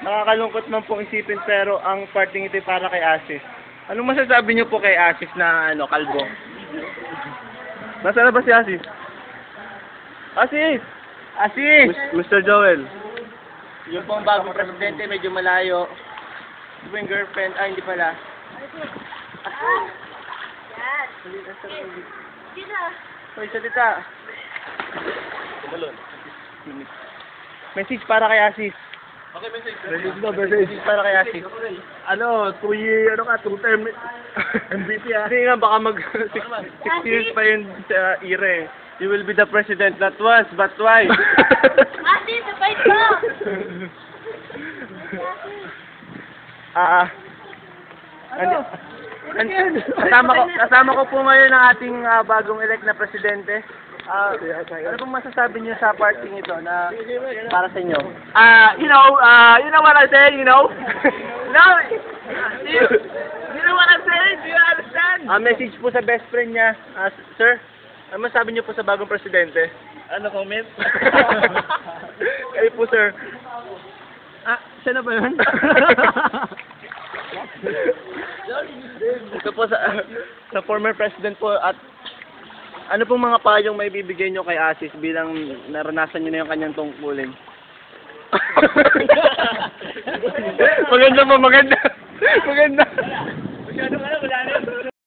Nakakalungkot man pong isipin pero ang parting ito ay para kay Asis. Anong masasabi niyo po kay Asis na kalbo? Nasaan na ba si Asis? Asis! Asis! Mr. Joel. Yung pong bagong presidente, medyo malayo. Ito po yung girlfriend. Ay, hindi pala. Yan. Sino? Hoy, salita. Message para kay Asis. Okay, message. Message para kay Asis. Two term MVP Hindi nga, baka mag 6 years pa yun sa ire. You will be the president not once, but twice. Ate, sabay ko! Kasama ko po ngayon ang ating bagong elect na presidente. Ano pong masasabi niyo sa parting ito na para sa inyo? You know what I'm saying, you know? You know what I'm saying? Do you understand? Message po sa best friend niya. Sir, ano masasabi niyo po sa bagong presidente? Ano comment? Kayo po, sir. Siya na ba yun? Ito po sa former president po at ano pong mga payong may bibigay nyo kay Asis bilang naranasan nyo na yung kanyang tungkulin? Maganda po, maganda. Maganda. Masyado ka na, wala na.